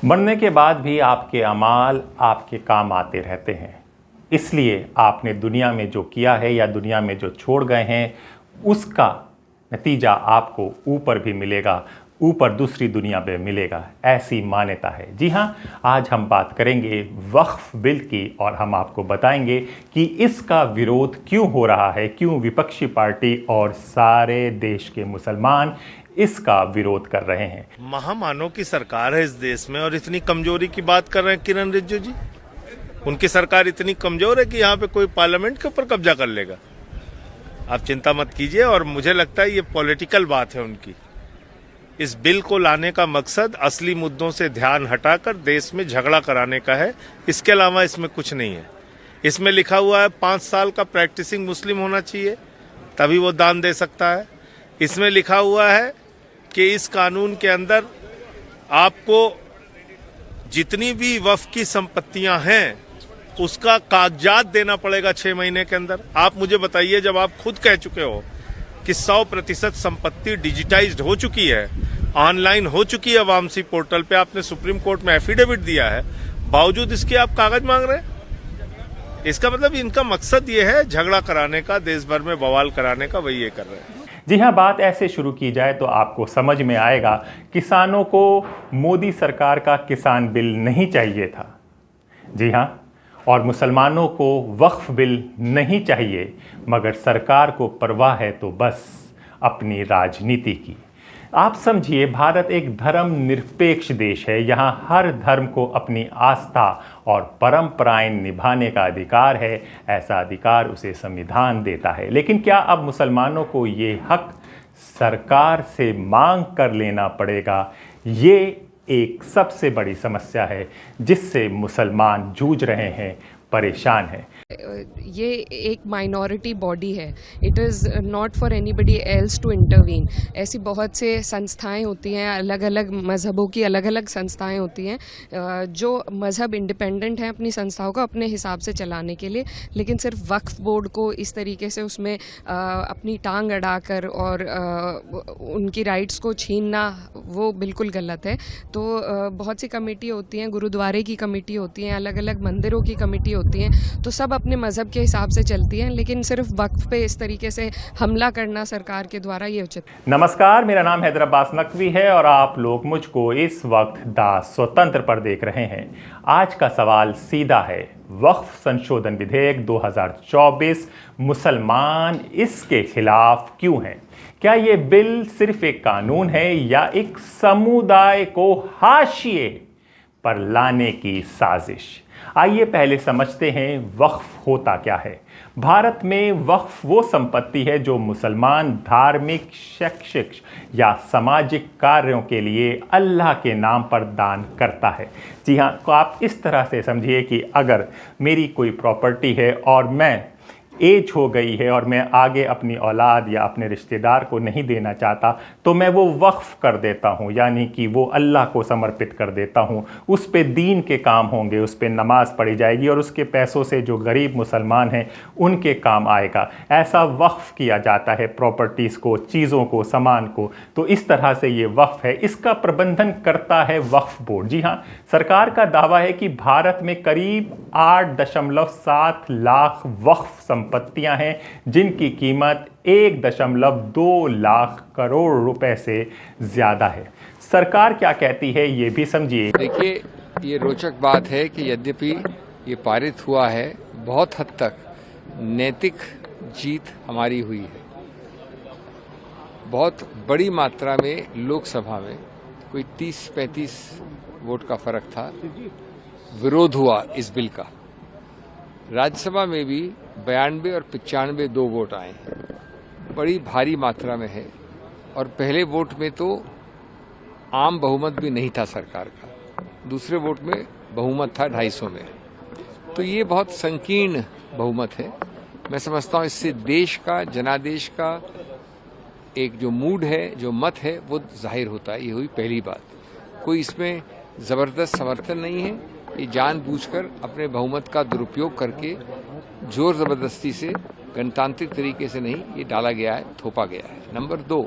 मरने के बाद भी आपके अमाल आपके काम आते रहते हैं। इसलिए आपने दुनिया में जो किया है या दुनिया में जो छोड़ गए हैं, उसका नतीजा आपको ऊपर भी मिलेगा, ऊपर दूसरी दुनिया में मिलेगा, ऐसी मान्यता है। जी हाँ, आज हम बात करेंगे वक्फ बिल की और हम आपको बताएंगे कि इसका विरोध क्यों हो रहा है, क्यों विपक्षी पार्टी और सारे देश के मुसलमान इसका विरोध कर रहे हैं। महामानव की सरकार है इस देश में और इतनी कमजोरी की बात कर रहे हैं किरण रिजिजू जी। उनकी सरकार इतनी कमजोर है कि यहाँ पे कोई पार्लियामेंट के ऊपर कब्जा कर लेगा। आप चिंता मत कीजिए और मुझे लगता है ये पॉलिटिकल बात है उनकी। इस बिल को लाने का मकसद असली मुद्दों से ध्यान हटाकर देश में झगड़ा कराने का है, इसके अलावा इसमें कुछ नहीं है। इसमें लिखा हुआ है 5 साल का प्रैक्टिसिंग मुस्लिम होना चाहिए, तभी वो दान दे सकता है। इसमें लिखा हुआ है कि इस कानून के अंदर आपको जितनी भी वक्फ की संपत्तियां हैं उसका कागजात देना पड़ेगा 6 महीने के अंदर। आप मुझे बताइए, जब आप खुद कह चुके हो कि 100% संपत्ति डिजिटाइज्ड हो चुकी है, ऑनलाइन हो चुकी है वामसी पोर्टल पे, आपने सुप्रीम कोर्ट में एफिडेविट दिया है, बावजूद इसके आप कागज मांग रहे हैं। इसका मतलब इनका मकसद ये है झगड़ा कराने का, देश भर में बवाल कराने का, वही ये कर रहे हैं। जी हाँ, बात ऐसे शुरू की जाए तो आपको समझ में आएगा, किसानों को मोदी सरकार का किसान बिल नहीं चाहिए था। जी हाँ, और मुसलमानों को वक्फ बिल नहीं चाहिए, मगर सरकार को परवाह है तो बस अपनी राजनीति की। आप समझिए, भारत एक धर्म निरपेक्ष देश है। यहाँ हर धर्म को अपनी आस्था और परंपराएं निभाने का अधिकार है। ऐसा अधिकार उसे संविधान देता है। लेकिन क्या अब मुसलमानों को ये हक सरकार से मांग कर लेना पड़ेगा? ये एक सबसे बड़ी समस्या है जिससे मुसलमान जूझ रहे हैं, परेशान हैं। ये एक माइनॉरिटी बॉडी है, it is not for anybody else to intervene. ऐसी बहुत से संस्थाएं होती हैं, अलग अलग मज़हबों की अलग अलग संस्थाएं होती हैं जो मज़हब इंडिपेंडेंट हैं अपनी संस्थाओं को अपने हिसाब से चलाने के लिए। लेकिन सिर्फ वक्फ बोर्ड को इस तरीके से उसमें अपनी टांग अड़ाकर और उनकी राइट्स को छीनना, वो बिल्कुल गलत है। तो बहुत सी कमेटी होती हैं, गुरुद्वारे की कमेटी होती हैं, अलग अलग मंदिरों की कमेटी होती हैं, तो सब अपने मज़हब के हिसाब से चलती हैं। लेकिन सिर्फ वक्फ पे इस तरीके से हमला करना सरकार के द्वारा ये उचित। नमस्कार, मेरा नाम हैदर अब्बास नकवी है और आप लोग मुझको इस वक्त द स्वतंत्र पर देख रहे हैं। आज का सवाल सीधा है, वक्फ संशोधन विधेयक 2024 मुसलमान इसके खिलाफ क्यों हैं? क्या ये बिल सिर्फ एक कानून है या एक समुदाय को हाशिए पर लाने की साजिश? आइए पहले समझते हैं वक्फ होता क्या है। भारत में वक्फ वो संपत्ति है जो मुसलमान धार्मिक, शैक्षिक या सामाजिक कार्यों के लिए अल्लाह के नाम पर दान करता है। जी हाँ, तो आप इस तरह से समझिए कि अगर मेरी कोई प्रॉपर्टी है और मैं एज हो गई है और मैं आगे अपनी औलाद या अपने रिश्तेदार को नहीं देना चाहता, तो मैं वो वक्फ कर देता हूँ, यानी कि वो अल्लाह को समर्पित कर देता हूँ। उस पे दीन के काम होंगे, उस पे नमाज पढ़ी जाएगी और उसके पैसों से जो गरीब मुसलमान हैं उनके काम आएगा। ऐसा वक्फ किया जाता है प्रॉपर्टीज़ को, चीज़ों को, सामान को। तो इस तरह से ये वक्फ है। इसका प्रबंधन करता है वक्फ बोर्ड। जी हाँ, सरकार का दावा है कि भारत में करीब 8.7 लाख वक्फ संपत्तियां हैं जिनकी कीमत 1.2 लाख करोड़ रुपए से ज्यादा है। सरकार क्या कहती है ये भी समझिए। देखिए, ये रोचक बात है कि यद्यपि ये पारित हुआ है, बहुत हद तक नैतिक जीत हमारी हुई है। बहुत बड़ी मात्रा में लोकसभा में कोई 30-35 वोट का फर्क था, विरोध हुआ इस बिल का। राज्यसभा में भी 92 और 95 2 वोट आए हैं, बड़ी भारी मात्रा में है। और पहले वोट में तो आम बहुमत भी नहीं था सरकार का, दूसरे वोट में बहुमत था 250 में। तो ये बहुत संकीर्ण बहुमत है। मैं समझता हूँ इससे देश का, जनादेश का एक जो मूड है, जो मत है, वो जाहिर होता है। ये हुई पहली बात। कोई इसमें जबरदस्त समर्थन नहीं है, ये जानबूझकर अपने बहुमत का दुरुपयोग करके जोर जबरदस्ती से, गणतांत्रिक तरीके से नहीं, ये डाला गया है, थोपा गया है। नंबर 2,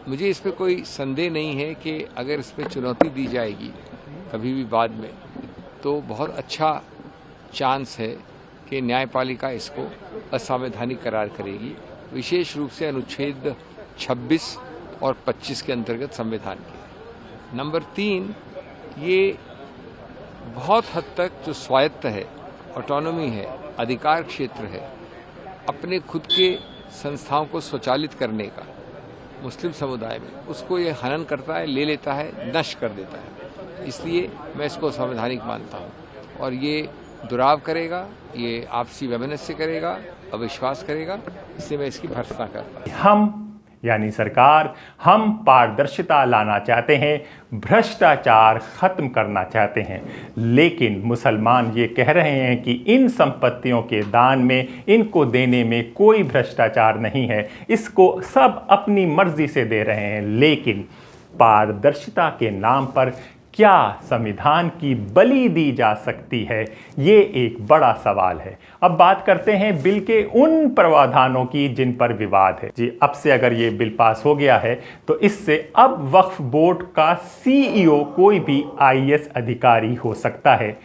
मुझे इस पे कोई संदेह नहीं है कि अगर इस पे चुनौती दी जाएगी कभी भी बाद में, तो बहुत अच्छा चांस है कि न्यायपालिका इसको असंवैधानिक करार करेगी, विशेष रूप से अनुच्छेद 26 और 25 के अंतर्गत संविधान के। नंबर 3, ये बहुत हद तक जो स्वायत्त है, ऑटोनॉमी है, अधिकार क्षेत्र है, अपने खुद के संस्थाओं को स्वचालित करने का मुस्लिम समुदाय में, उसको ये हनन करता है, ले लेता है, नष्ट कर देता है। इसलिए मैं इसको संवैधानिक मानता हूँ और ये दुराव करेगा, ये आपसी वैमनस्य करेगा, अविश्वास करेगा, इससे मैं इसकी भर्त्सना करता हूँ। हम यानी सरकार, हम पारदर्शिता लाना चाहते हैं, भ्रष्टाचार खत्म करना चाहते हैं, लेकिन मुसलमान ये कह रहे हैं कि इन संपत्तियों के दान में, इनको देने में कोई भ्रष्टाचार नहीं है, इसको सब अपनी मर्जी से दे रहे हैं। लेकिन पारदर्शिता के नाम पर क्या संविधान की बलि दी जा सकती है, ये एक बड़ा सवाल है। अब बात करते हैं बिल के उन प्रावधानों की जिन पर विवाद है। जी, अब से अगर ये बिल पास हो गया है तो इससे अब वक्फ बोर्ड का CEO कोई भी IAS अधिकारी हो सकता है,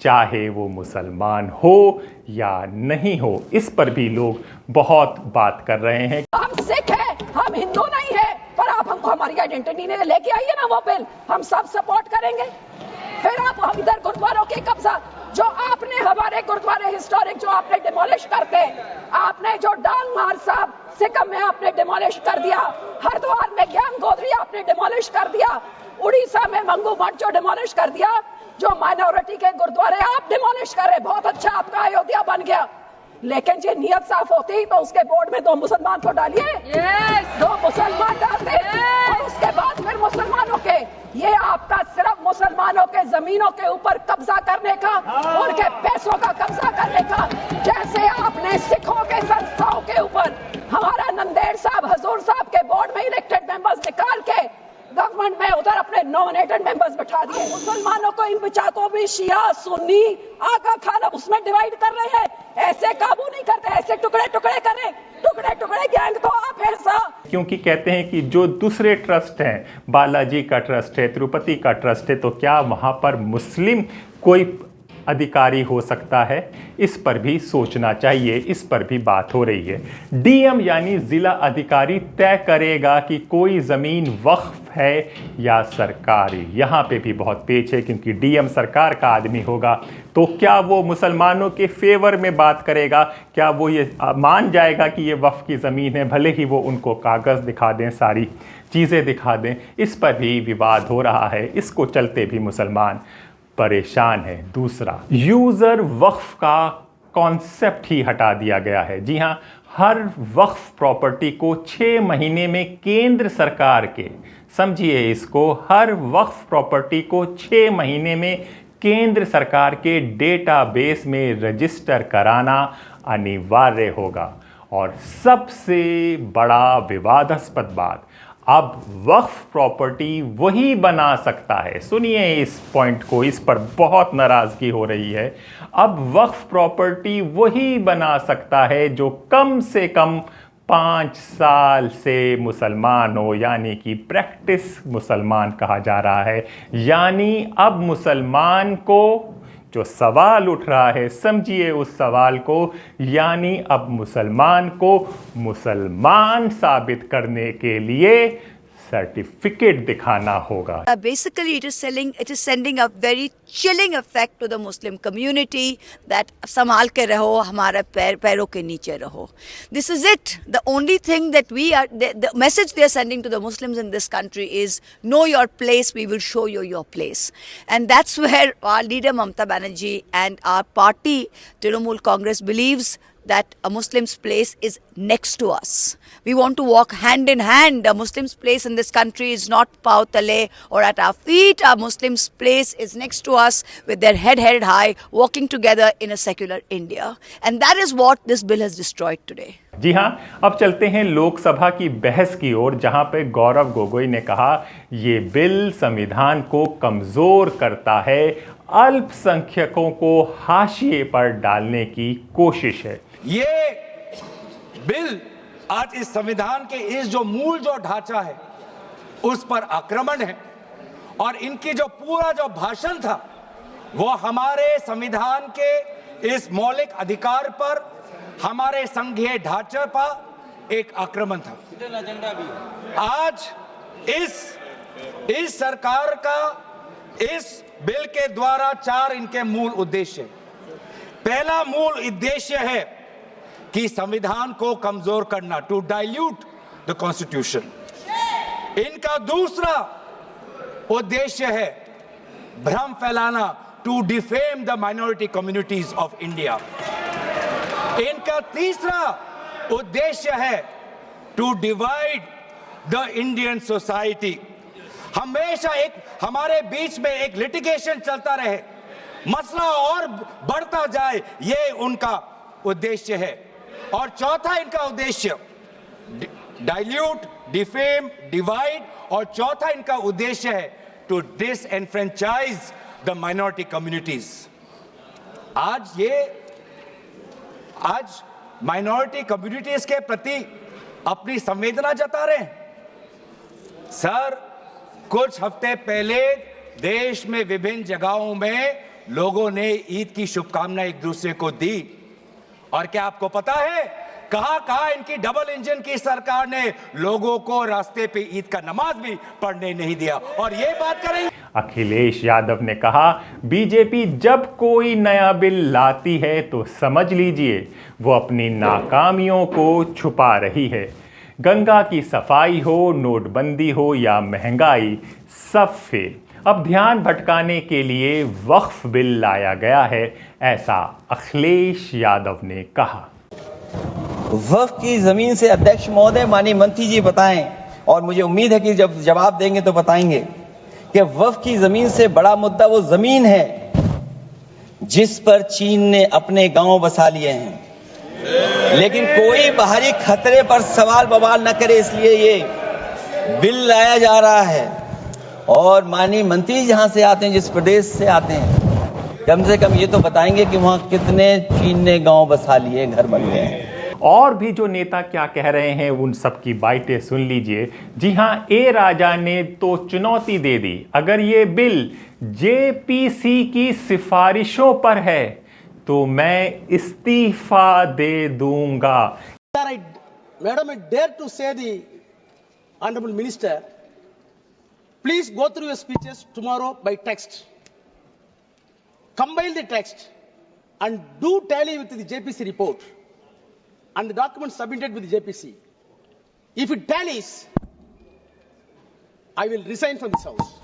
चाहे वो मुसलमान हो या नहीं हो। इस पर भी लोग बहुत बात कर रहे हैं। हम सिख हैं, हम हिंदू नहीं है, पर आप हमको हमारी आइडेंटिटी ने लेके आइए ना वो बिल, हम सब सपोर्ट करेंगे। फिर आप हम इधर गुरुद्वारों के कब्जा, जो आपने हमारे गुरुद्वारे हिस्टोरिक जो आपने डिमोलिश करते, आपने जो डाल मार साहब सिक्किम में आपने डिमोलिश कर दिया, हरिद्वार में ज्ञान गोदरी आपने डिमोलिश कर दिया, उड़ीसा में मंगू मठ जो डिमोलिश कर दिया, जो माइनॉरिटी के गुरुद्वारे आप डिमोलिश कर रहे, बहुत अच्छा आपका अयोध्या बन गया। लेकिन ये नियत साफ होती तो उसके बोर्ड में 2 मुसलमान को डालिए, 2 मुसलमान डालते और उसके बाद फिर मुसलमानों के, ये आपका सिर्फ मुसलमानों के जमीनों के ऊपर कब्जा करने का, उनके पैसों का कब्जा करने का, जैसे आपने सिखों के संस्थाओं के ऊपर हमारा नंदेड़ साहब हजूर साहब के बोर्ड में इलेक्टेड मेंबर्स निकाल के गवर्नमेंट में उधर अपने नॉमिनेटेड मेंबर्स बिठा दिए। मुसलमानों को इन बिचाकों भी शिया सुन्नी आका खान अब उसमें डिवाइड कर रहे हैं, ऐसे काबू नहीं करते, ऐसे टुकड़े टुकड़े करें, टुकड़े टुकड़े गैंग तो आप हैं साहब। क्योंकि कहते हैं कि जो दूसरे ट्रस्ट हैं, बालाजी का ट्रस्ट है, तिरुपति का ट्रस्ट है, तो क्या वहां पर मुस्लिम कोई अधिकारी हो सकता है? इस पर भी सोचना चाहिए, इस पर भी बात हो रही है। DM यानी जिला अधिकारी तय करेगा कि कोई ज़मीन वक्फ है या सरकारी। यहाँ पे भी बहुत पेच है, क्योंकि DM सरकार का आदमी होगा, तो क्या वो मुसलमानों के फेवर में बात करेगा? क्या वो ये मान जाएगा कि ये वक्फ की ज़मीन है, भले ही वो उनको कागज़ दिखा दें, सारी चीज़ें दिखा दें? इस पर भी विवाद हो रहा है, इसको चलते भी मुसलमान परेशान है। दूसरा, यूज़र वक्फ का कॉन्सेप्ट ही हटा दिया गया है। जी हाँ, हर वक्फ प्रॉपर्टी को 6 महीने में केंद्र सरकार के, समझिए इसको, हर वक्फ प्रॉपर्टी को 6 महीने में केंद्र सरकार के डेटाबेस में रजिस्टर कराना अनिवार्य होगा। और सबसे बड़ा विवादास्पद बात, अब वक्फ प्रॉपर्टी वही बना सकता है। सुनिए इस पॉइंट को, इस पर बहुत नाराज़गी हो रही है। अब वक्फ प्रॉपर्टी वही बना सकता है जो कम से कम 5 साल से मुसलमान हो, यानी कि प्रैक्टिस मुसलमान कहा जा रहा है। यानी अब मुसलमान को, जो सवाल उठ रहा है, समझिए उस सवाल को, यानी अब मुसलमान को मुसलमान साबित करने के लिए सर्टिफिकेट दिखाना होगा। Basically, it is sending a very chilling effect to the Muslim community that संभाल के रहो, हमारे पैरों के नीचे रहो. This is it. The only thing that the message they are sending to the Muslims in this country is know your place. We will show you your place, and that's where our leader Mamata Banerjee and our party Trinamool Congress believes that a Muslim's place is next to us. We want to walk hand in hand. A Muslim's place in this country is not pav tale or at our feet. A Muslim's place is next to us with their head held high, walking together in a secular India. And that is what this bill has destroyed today. जी हाँ, अब चलते हैं लोकसभा की बहस की ओर, जहां पे गौरव गोगोई ने कहा ये बिल संविधान को कमजोर करता है, अल्पसंख्यकों को हाशिए पर डालने की कोशिश है। ये बिल आज इस संविधान के इस जो मूल जो ढांचा है उस पर आक्रमण है। और इनकी जो पूरा जो भाषण था वो हमारे संविधान के इस मौलिक अधिकार पर, हमारे संघीय ढांचे पर एक आक्रमण था। आज इस सरकार का इस बिल के द्वारा 4 इनके मूल उद्देश्य। पहला मूल उद्देश्य है कि संविधान को कमजोर करना, टू डाइल्यूट द कॉन्स्टिट्यूशन। इनका दूसरा उद्देश्य है भ्रम फैलाना, to defame the minority communities of India. इनका तीसरा उद्देश्य है to divide the Indian society. हमेशा एक हमारे बीच में एक लिटिगेशन चलता रहे, मसला और बढ़ता जाए, ये उनका उद्देश्य है। और चौथा इनका उद्देश्य डाइल्यूट, डिफेम, डिवाइड, और चौथा इनका उद्देश्य है to disenfranchise the minority communities. आज माइनॉरिटी कम्युनिटीज के प्रति अपनी संवेदना जता रहे हैं। सर, कुछ हफ्ते पहले देश में विभिन्न जगहों में लोगों ने ईद की शुभकामनाएं एक दूसरे को दी। और क्या आपको पता है कहां इनकी डबल इंजन की सरकार ने लोगों को रास्ते पे ईद का नमाज भी पढ़ने नहीं दिया। और ये बात करेंगे। अखिलेश यादव ने कहा, बीजेपी जब कोई नया बिल लाती है तो समझ लीजिए वो अपनी नाकामियों को छुपा रही है। गंगा की सफाई हो, नोटबंदी हो या महंगाई, सब फेल। अब ध्यान भटकाने के लिए वक्फ बिल लाया गया है, ऐसा अखिलेश यादव ने कहा। वक्फ की जमीन से अध्यक्ष महोदय, माननीय मंत्री जी बताएं, और मुझे उम्मीद है कि जब जवाब देंगे तो बताएंगे कि वक्फ की जमीन से बड़ा मुद्दा वो जमीन है जिस पर चीन ने अपने गांव बसा लिए हैं, लेकिन कोई बाहरी खतरे पर सवाल बवाल न करे, इसलिए ये बिल लाया जा रहा है। और माननीय मंत्री जहां से आते हैं, जिस प्रदेश से आते हैं, कम से कम ये तो बताएंगे कि वहां कितने चीन ने गांव बसा लिए, घर बन गए हैं। और भी जो नेता क्या कह रहे हैं उन सब की बाइटें सुन लीजिए। जी हाँ, ए राजा ने तो चुनौती दे दी, अगर ये बिल जेपीसी की सिफारिशों पर है तो मैं इस्तीफा दे दूंगा। Madam, I dare to say the Honorable Minister, please go through your speeches tomorrow by text. Compile the text and do tally with the JPC report and the documents submitted with the JPC. If it tallies, I will resign from this house.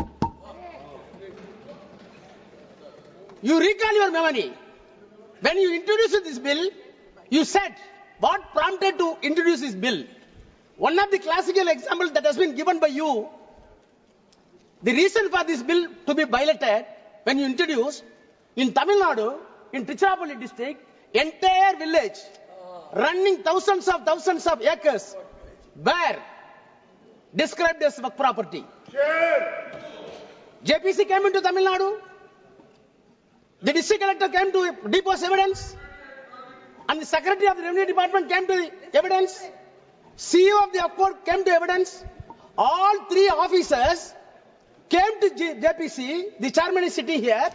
You recall your memory. When you introduced this bill, you said what prompted to introduce this bill. One of the classical examples that has been given by you, the reason for this bill to be piloted, when you introduced in Tamil Nadu, in Tiruchirappalli district, entire village running thousands of acres were described as work property. JPC came into Tamil Nadu. The district collector came to depose evidence, and the secretary of the revenue department came to the evidence. CEO of the upward came to evidence. All 3 officers came to JPC. The chairman is sitting here.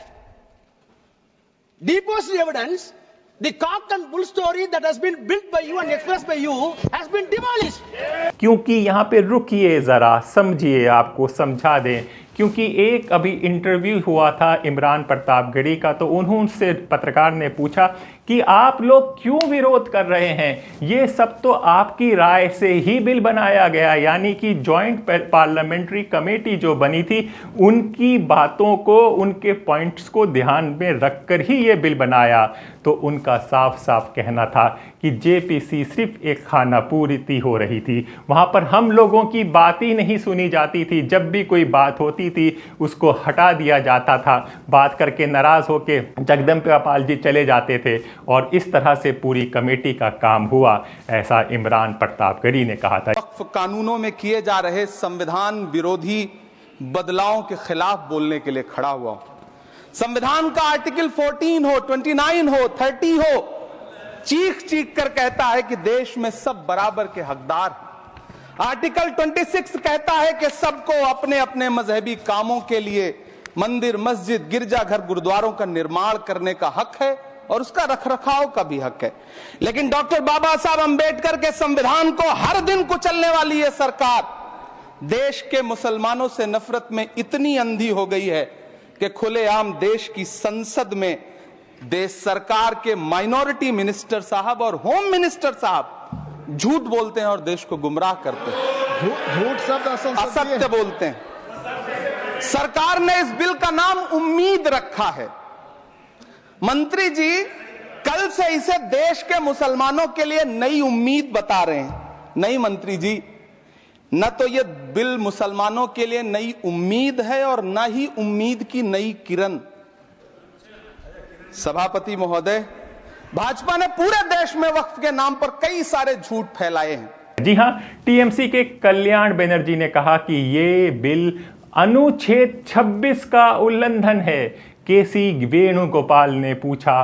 Deposed the evidence. The cock and bull story that has been built by you and expressed by you has been demolished. क्योंकि यहाँ पे रुकिए जरा, समझिए, आपको समझा दें। क्योंकि एक अभी इंटरव्यू हुआ था इमरान प्रतापगढ़ी का, तो उनसे पत्रकार ने पूछा कि आप लोग क्यों विरोध कर रहे हैं, ये सब तो आपकी राय से ही बिल बनाया गया, यानी कि जॉइंट पार्लियामेंट्री कमेटी जो बनी थी उनकी बातों को, उनके पॉइंट्स को ध्यान में रखकर ही ये बिल बनाया। तो उनका साफ साफ कहना था कि जेपीसी सिर्फ एक खाना पूर्ति हो रही थी, वहाँ पर हम लोगों की बात ही नहीं सुनी जाती थी। जब भी कोई बात होती थी उसको हटा दिया जाता था, बात करके नाराज होके जगदम्बिकापाल जी चले जाते थे, और इस तरह से पूरी कमेटी का काम हुआ, ऐसा इमरान प्रतापगढ़ी ने कहा था। वक्फ कानूनों में किए जा रहे संविधान विरोधी बदलावों के खिलाफ बोलने के लिए खड़ा हुआ। संविधान का आर्टिकल 14 हो, 29 हो, 30 हो, चीख चीख कर कहता है कि देश में सब बराबर के हकदार हैं। आर्टिकल 26 कहता है कि सबको अपने अपने मजहबी कामों के लिए मंदिर, मस्जिद, गिरजाघर, गुरुद्वारों का निर्माण करने का हक है और उसका रखरखाव का भी हक है। लेकिन डॉक्टर बाबा साहब अंबेडकर के संविधान को हर दिन कुचलने वाली ये सरकार देश के मुसलमानों से नफरत में इतनी अंधी हो गई है कि खुलेआम देश की संसद में देश सरकार के माइनॉरिटी मिनिस्टर साहब और होम मिनिस्टर साहब झूठ बोलते हैं और देश को गुमराह करते हैं। झूठ शब्द असत्य बोलते हैं। सरकार ने इस बिल का नाम उम्मीद रखा है। मंत्री जी कल से इसे देश के मुसलमानों के लिए नई उम्मीद बता रहे हैं। नहीं मंत्री जी, न तो यह बिल मुसलमानों के लिए नई उम्मीद है और न ही उम्मीद की नई किरण। सभापति महोदय, भाजपा ने पूरे देश में वक्फ के नाम पर कई सारे झूठ फैलाए हैं। जी हां, टीएमसी के कल्याण बनर्जी ने कहा कि ये बिल अनुच्छेद 26 का उल्लंघन है। केसी वेणुगोपाल ने पूछा,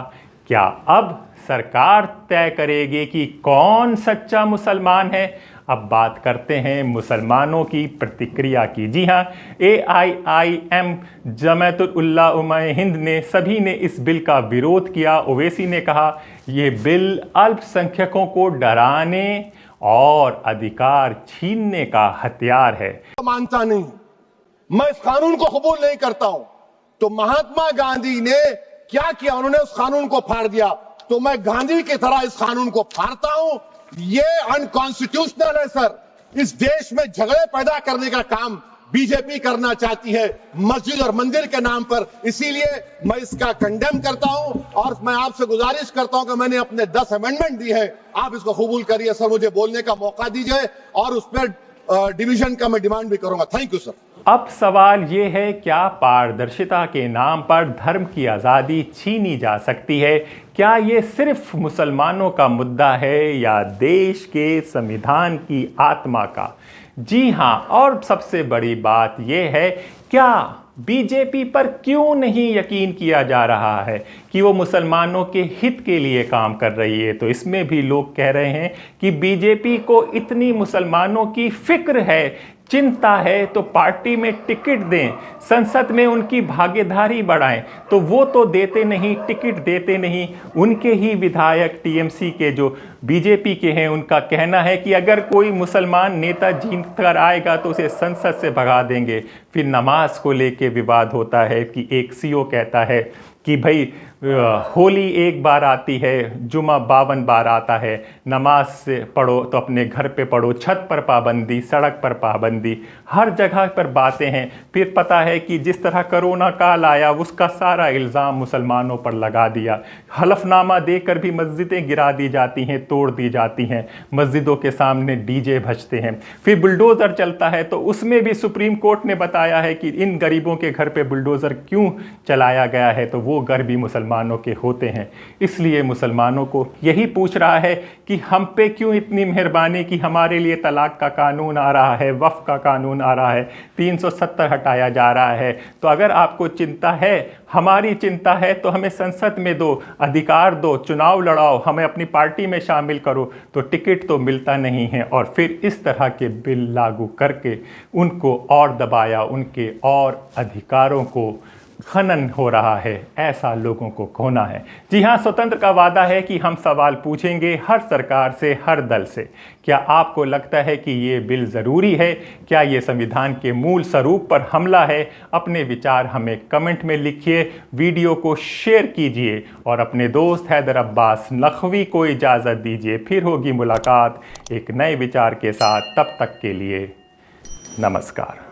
क्या अब सरकार तय करेगी कि कौन सच्चा मुसलमान है? अब बात करते हैं मुसलमानों की प्रतिक्रिया की। जी हां, AIIM जमातुल उलमा ए हिंद ने सभी ने इस बिल का विरोध किया। ओवैसी ने कहा यह बिल अल्पसंख्यकों को डराने और अधिकार छीनने का हथियार है। मानता नहीं, मैं इस कानून को कबूल नहीं करता हूं। तो महात्मा गांधी ने क्या किया? उन्होंने उस कानून को फाड़ दिया। तो मैं गांधी की तरह इस कानून को फाड़ता हूं। ये अनकॉन्स्टिट्यूशनल है सर। इस देश में झगड़े पैदा करने का काम बीजेपी करना चाहती है मस्जिद और मंदिर के नाम पर। इसीलिए मैं इसका कंडेम करता हूं और मैं आपसे गुजारिश करता हूं कि मैंने अपने 10 अमेंडमेंट दी है, आप इसको कबूल करिए सर। मुझे बोलने का मौका दीजिए और उस पर डिवीजन का मैं डिमांड भी करूंगा। Thank you sir. अब सवाल ये है, क्या पारदर्शिता के नाम पर धर्म की आज़ादी छीनी जा सकती है? क्या ये सिर्फ मुसलमानों का मुद्दा है या देश के संविधान की आत्मा का? जी हां, और सबसे बड़ी बात यह है, क्या बीजेपी पर क्यों नहीं यकीन किया जा रहा है कि वो मुसलमानों के हित के लिए काम कर रही है? तो इसमें भी लोग कह रहे हैं कि बीजेपी को इतनी मुसलमानों की फिक्र है, चिंता है, तो पार्टी में टिकट दें, संसद में उनकी भागीदारी बढ़ाएं। तो वो तो देते नहीं, टिकट देते नहीं। उनके ही विधायक टीएमसी के जो बीजेपी के हैं, उनका कहना है कि अगर कोई मुसलमान नेता जीत कर आएगा तो उसे संसद से भगा देंगे। फिर नमाज को लेके विवाद होता है कि एक सीओ कहता है कि भाई होली एक बार आती है, जुमा 52 बार आता है, नमाज से पढ़ो तो अपने घर पे पढ़ो, छत पर पाबंदी, सड़क पर पाबंदी, हर जगह पर बातें हैं। फिर पता है कि जिस तरह कोरोना काल आया उसका सारा इल्ज़ाम मुसलमानों पर लगा दिया। हलफनामा देकर भी मस्जिदें गिरा दी जाती हैं, तोड़ दी जाती हैं, मस्जिदों के सामने डीजे बजते हैं। फिर बुलडोज़र चलता है तो उसमें भी सुप्रीम कोर्ट ने बताया है कि इन गरीबों के घर पे बुलडोज़र क्यों चलाया गया है, तो वो घर भी मुसलमानों के होते हैं। इसलिए मुसलमानों को यही पूछ रहा है कि हम पे क्यों इतनी मेहरबानी कि हमारे लिए तलाक का कानून आ रहा है, वक्फ का कानून आ रहा है, 370 हटाया जा रहा है। तो अगर आपको चिंता है, हमारी चिंता है, तो हमें संसद में दो, अधिकार दो, चुनाव लड़ाओ, हमें अपनी पार्टी में शामिल करो। तो टिकट तो मिलता नहीं है और फिर इस तरह के बिल लागू करके उनको और दबाया, उनके और अधिकारों को खनन हो रहा है। ऐसा लोगों को खोना है। जी हां, स्वतंत्र का वादा है कि हम सवाल पूछेंगे हर सरकार से, हर दल से। क्या आपको लगता है कि ये बिल ज़रूरी है? क्या ये संविधान के मूल स्वरूप पर हमला है? अपने विचार हमें कमेंट में लिखिए, वीडियो को शेयर कीजिए और अपने दोस्त हैदर अब्बास नकवी को इजाज़त दीजिए। फिर होगी मुलाकात एक नए विचार के साथ। तब तक के लिए नमस्कार।